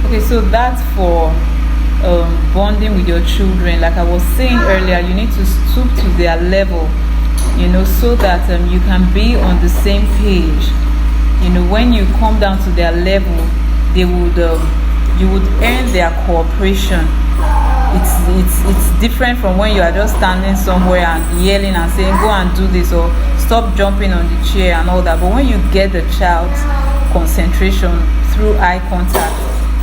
Okay, so that's for bonding with your children. Like I was saying earlier, you need to stoop to their level, so that you can be on the same page. When you come down to their level, they would you would earn their cooperation. It's different from when you are just standing somewhere and yelling and saying go and do this or stop jumping on the chair and all that. But when you get the child's concentration through eye contact,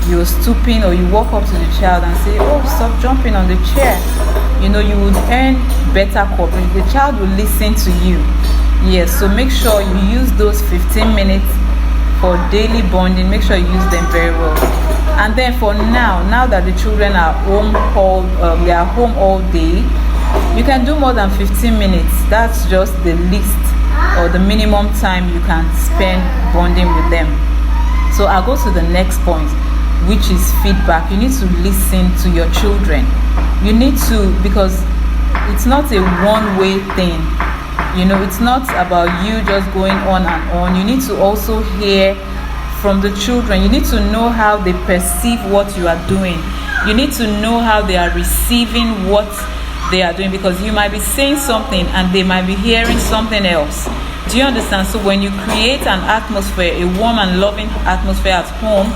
you're stooping or you walk up to the child and say, oh, stop jumping on the chair, you would earn better cooperation. The child will listen to you. Yes, so make sure you use those 15 minutes for daily bonding. Make sure you use them very well. And then for now that the children are home all day, you can do more than 15 minutes. That's just the least or the minimum time you can spend bonding with them. So I'll go to the next point, which is feedback. You need to listen to your children. You need to, because it's not a one-way thing. It's not about you just going on and on. You need to also hear from the children. You need to know how they perceive what you are doing. You need to know how they are receiving what they are doing, because you might be saying something and they might be hearing something else. Do you understand? So when you create an atmosphere, a warm and loving atmosphere at home,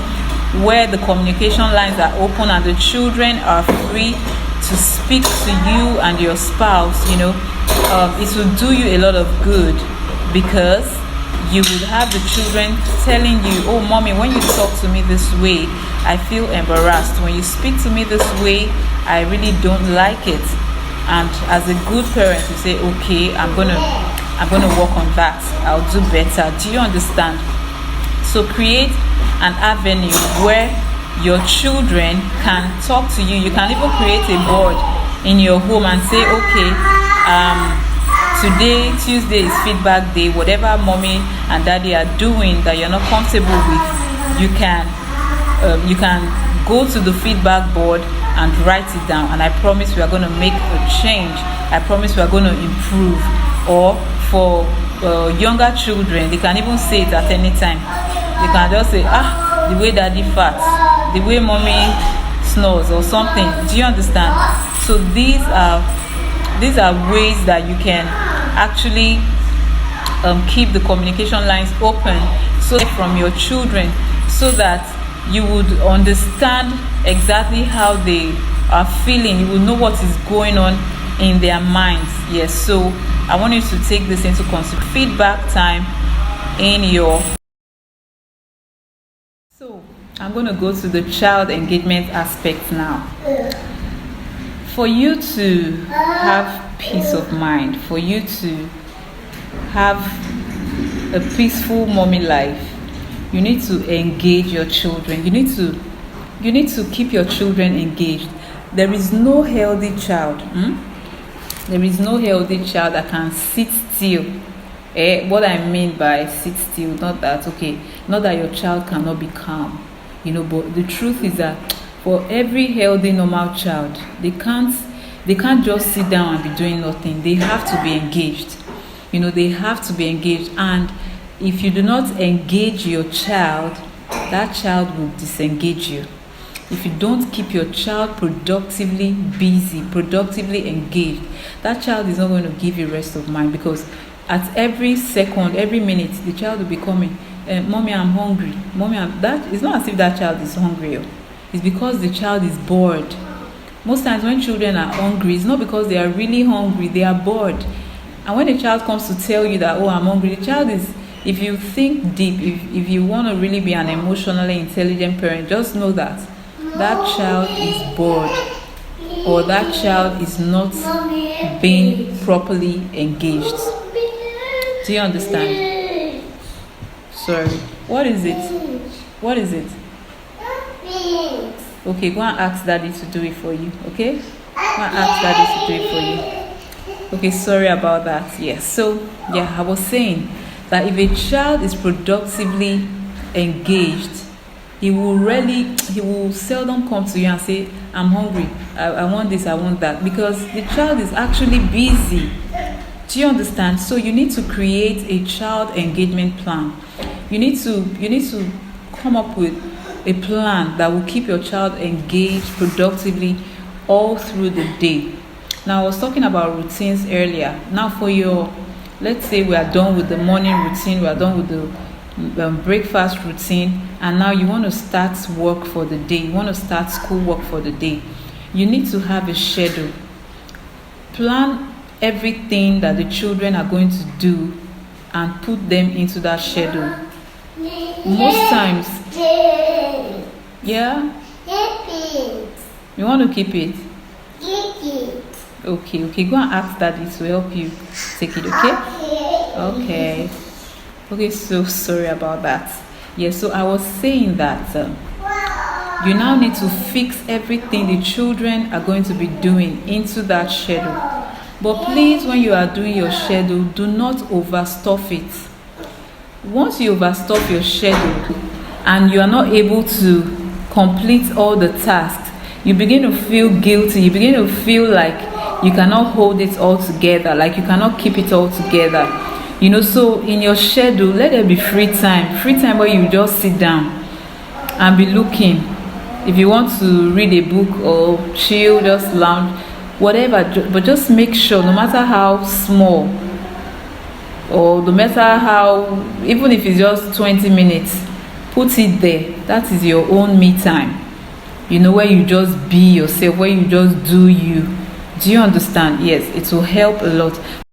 where the communication lines are open and the children are free to speak to you and your spouse, it will do you a lot of good, because you would have the children telling you, oh mommy, when you talk to me this way, I feel embarrassed. When you speak to me this way, I really don't like it. And as a good parent, you say, okay, I'm gonna work on that. I'll do better. Do you understand? So create an avenue where your children can talk to you. You can even create a board in your home and say, okay, today, Tuesday, is feedback day. Whatever mommy and daddy are doing that you're not comfortable with, you can go to the feedback board and write it down. And I promise we are going to make a change. I promise we are going to improve. Or for younger children, they can even say it at any time. They can just say, the way daddy farts, the way mommy snores or something. Do you understand? So these are ways that you can actually keep the communication lines open, so from your children, so that you would understand exactly how they are feeling. You will know what is going on in their minds. Yes, so I want you to take this into consideration. Feedback time in your. So I'm going to go to the child engagement aspect now. For you to have peace of mind, for you to have a peaceful mommy life, you need to engage your children. You need to keep your children engaged. There is no healthy child. There is no healthy child that can sit still. What I mean by sit still, not that your child cannot be calm, but the truth is that for every healthy normal child, they can't just sit down and be doing nothing. They have to be engaged. They have to be engaged. And if you do not engage your child, that child will disengage you. If you don't keep your child productively busy, productively engaged, that child is not going to give you rest of mind, because at every second, every minute, the child will be coming, mommy, I'm hungry. Mommy, that it's not as if that child is hungry. It's because the child is bored. Most times when children are hungry, it's not because they are really hungry, they are bored. And when a child comes to tell you that, oh, I'm hungry, the child is, if you think deep, if you want to really be an emotionally intelligent parent, just know that child is bored, or that child is not being properly engaged. Do you understand? Sorry. What is it? What is it? Okay, go and ask daddy to do it for you. Okay? Go and ask daddy to do it for you. Okay, sorry about that. Yes. So, I was saying that if a child is productively engaged, he will seldom come to you and say, I'm hungry, I want this, I want that, because the child is actually busy. Do you understand? So you need to create a child engagement plan. You need to come up with a plan that will keep your child engaged productively all through the day. Now, I was talking about routines earlier. Now, for your, let's say we are done with the morning routine, we are done with the breakfast routine, and now you want to start work for the day, you want to start school work for the day. You need to have a schedule. Plan everything that the children are going to do and put them into that schedule. Most times, yeah? You want to keep it? Okay, go and ask daddy to help you take it, okay? Okay, so sorry about that. Yeah, so I was saying that you now need to fix everything the children are going to be doing into that schedule. But please, when you are doing your schedule, do not overstuff it. Once you overstuff your schedule and you are not able to complete all the tasks, you begin to feel guilty. You begin to feel like you cannot hold it all together, like you cannot keep it all together. So in your schedule, let there be free time where you just sit down and be looking. If you want to read a book or chill, just lounge, whatever, but just make sure, no matter how small or no matter how, even if it's just 20 minutes, put it there. That is your own me time, where you just be yourself, where you just do you. Do you understand? Yes, it will help a lot.